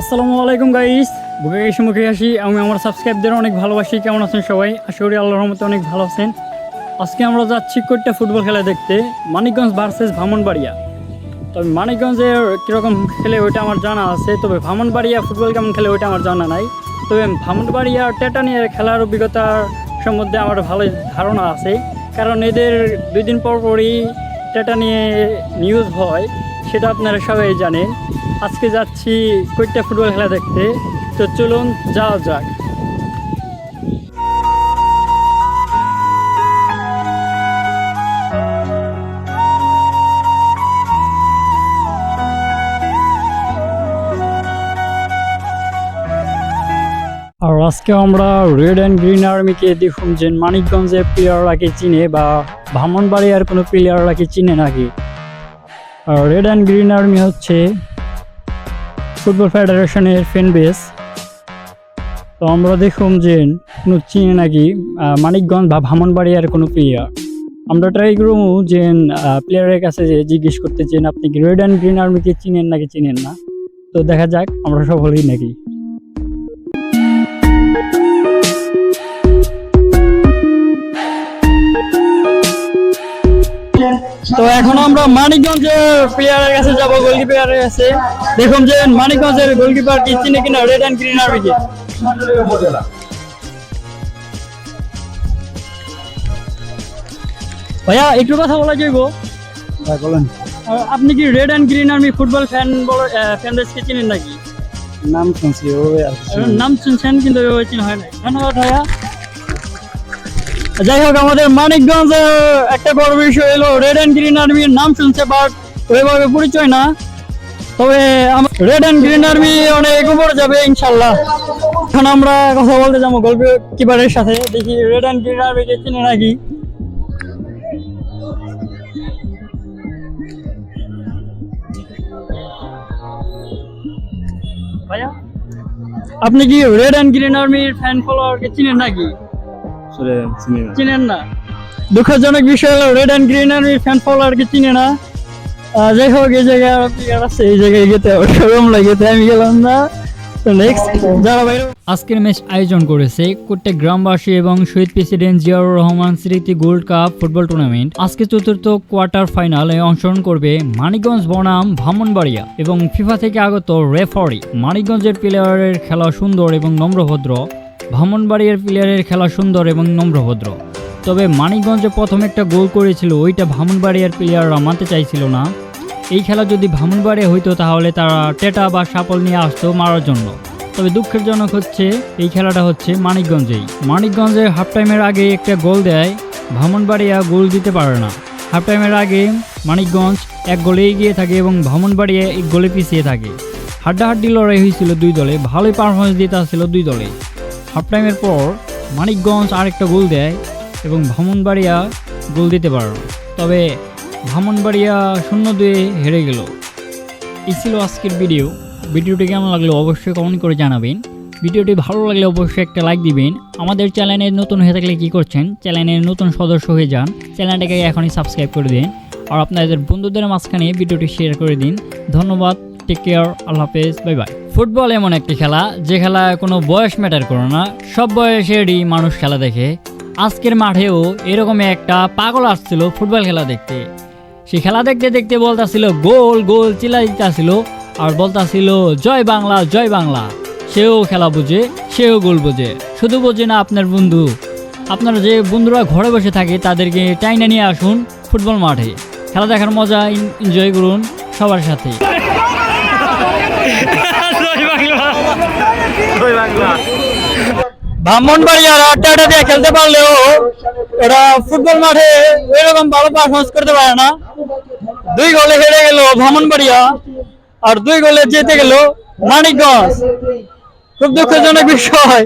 আসসালামু আলাইকুম গাইস, বুকে মুখে আসি। আমি আমার সাবস্ক্রাইবদের অনেক ভালোবাসি। কেমন আছেন সবাই? আশা করি আল্লাহর রহমতে অনেক ভালো আছেন। আজকে আমরা যাচ্ছি কোট্টা ফুটবল খেলা দেখতে, মানিকগঞ্জ ভার্সেস ব্রাহ্মণবাড়িয়া। তবে মানিকগঞ্জের কীরকম খেলে ওইটা আমার জানা আছে, তবে ব্রাহ্মণবাড়িয়া ফুটবল কেমন খেলে ওইটা আমার জানা নাই। তবে ব্রাহ্মণবাড়িয়া টেটা নিয়ে খেলার অভিজ্ঞতার সম্বন্ধে আমার ভালো ধারণা আছে, কারণ এদের 2 দিন পর পরই টেটা নিয়ে নিউজ হয়, সেটা আপনারা সবাই জানেন। আজকে যাচ্ছি কোট্টা ফুটবল খেলা দেখতে, তো চলুন যাওয়া যাক। আর আজকে আমরা রেড অ্যান্ড গ্রিন আর্মিকে দেখুন যে মানিকগঞ্জের প্লেয়াররা কি চিনে বা ব্রাহ্মণবাড়িয়ার কোনো প্লেয়াররা কি চিনে নাকি। আর রেড অ্যান্ড গ্রিন আর্মি হচ্ছে ফুটবল ফেডারেশনের ফ্যান বেস। তো আমরা দেখুন যে কোনো চিনে নাকি মানিকগঞ্জ বা ব্রাহ্মণবাড়িয়ার কোনো প্লেয়ার। আমরা ট্রাই করবো যে প্লেয়ারের কাছে যে জিজ্ঞেস করতে চান আপনি কি রেড অ্যান্ড গ্রিন আর্মিকে চিনেন নাকি চিনেন না। তো দেখা যাক আমরা সফলই নাকি। তো এখন আমরা মানিকগঞ্জের প্লেয়ারের কাছে যাব, গোলকিপারের কাছে। দেখুন যে মানিকগঞ্জের গোলকিপার কি চিনে কিনা রেড অ্যান্ড গ্রিন আর্মিকে। ভাইয়া একটু কথা বলা যাইব? বলেন। আপনি কি red and green army football fan বেসকে চিনেন নাকি? নাম শুনছি, নাম শুনছেন কিন্তু চিনা হয় না। ধন্যবাদ ভাইয়া। যাই হোক, আমাদের মানিকগঞ্জের একটা বড় বিষয় হলো রেড অ্যান্ড গ্রিন আর্মির নাম শুনছে, বাট ওইভাবে পরিচয় না। তবে রেড অ্যান্ড গ্রিন আর্মি অনেক উপরে যাবে ইনশাল্লাহ। এখন আমরা কথা বলতে যাবো গোলকিপারের সাথে, দেখি রেড অ্যান্ড গ্রিন আর্মিকে চিনে নাকি। ভাইয়া, আপনি কি রেড অ্যান্ড গ্রিন আর্মির ফ্যান ফলোয়ারকে চিনেন নাকি? চিনেন না? দুঃখজনক বিষয় হলো রেড অ্যান্ড গ্রিন আর্মির ফ্যান ফলোয়ারকে চিনে না। যাই হোক, এই জায়গায় আছে, এই জায়গায় যেতে শরম লাগে, তাই আমি গেলাম না। তো নেক্সট যারা বাইরে। আজকের ম্যাচ আয়োজন করেছে কোট্টা গ্রামবাসী এবং শহীদ প্রেসিডেন্ট জিয়াউর রহমান স্মৃতি গোল্ড কাপ ফুটবল টুর্নামেন্ট। আজকে চতুর্থ কোয়ার্টার ফাইনালে অংশগ্রহণ করবে মানিকগঞ্জ বনাম ব্রাহ্মণবাড়িয়া এবং ফিফা থেকে আগত রেফারি। মানিকগঞ্জের প্লেয়ারের খেলা সুন্দর এবং নম্রভদ্র, ব্রাহ্মণবাড়িয়ার প্লেয়ারের খেলা সুন্দর এবং নম্রভদ্র। তবে মানিকগঞ্জে প্রথম একটা গোল করেছিল, ওইটা ব্রাহ্মণবাড়িয়ার প্লেয়াররা মানতে চাইছিল না। এই খেলা যদি ব্রাহ্মণবাড়িয়া হইতো তাহলে তারা টেটা বা সাপল নিয়ে আসতো মারার জন্য। তবে দুঃখের জনক হচ্ছে এই খেলাটা হচ্ছে মানিকগঞ্জেই। মানিকগঞ্জের হাফ টাইমের আগে একটা গোল দেয়, ব্রাহ্মণবাড়িয়া গোল দিতে পারে না। হাফ টাইমের আগে মানিকগঞ্জ 1 গোলে এগিয়ে থাকে এবং ব্রাহ্মণবাড়িয়া 1 গোলে পিছিয়ে থাকে। হাড্ডাহাড্ডি লড়াই হয়েছিল দুই দলে, ভালোই পারফরমেন্স দিতে আসছিল দুই দলে। হাফ টাইমের পর মানিকগঞ্জ আরেকটা গোল দেয় এবং ব্রাহ্মণবাড়িয়া গোল দিতে পারে না। তবে ব্রাহ্মণবাড়িয়া 0-2 হেরে গেল। এই ছিল আজকের ভিডিওটি কেমন লাগলো অবশ্যই কমেন্ট করে জানাবেন। ভিডিওটি ভালো লাগলে অবশ্যই একটা লাইক দিবেন। আমাদের চ্যানেলে নতুন হয়ে থাকলে কি করছেন, চ্যানেলের নতুন সদস্য হয়ে যান, চ্যানেলটাকে এখনই সাবস্ক্রাইব করে দিন আর আপনাদের বন্ধুদের মাঝখানে ভিডিওটি শেয়ার করে দিন। ধন্যবাদ, টেক কেয়ার, আল্লাহ হাফেজ, বাই বাই। ফুটবল এমন একটি খেলা যে খেলা কোনো বয়স ম্যাটার করে না, সব বয়সেরই মানুষ খেলা দেখে। আজকের মাঠেও এরকম একটা পাগল আসছিল ফুটবল খেলা দেখতে। সে খেলা দেখতে দেখতে বলতাছিল গোল গোল, চিল্লা দিতেছিল আর বলতাছিল জয় বাংলা জয় বাংলা। সেও খেলা বোঝে, সেও গোল বোঝে, শুধু বোঝে না আপনার বন্ধু। আপনারা যে বন্ধুরা ঘরে বসে থাকে তাদেরকে টাইনা নিয়ে আসুন ফুটবল মাঠে, খেলা দেখার মজা এনজয় করুন সবার সাথে। ব্রাহ্মণবাড়িয়ারা টেটা দিয়ে খেলতে পারলেও এরা ফুটবল মাঠে এরকম ভালো পারফরমেন্স করতে পারে না। 2 গোলে হেরে গেল ব্রাহ্মণবাড়িয়া আর 2 গোলে জিতে গেল মানিকগঞ্জ। খুব দুঃখজনক বিষয়।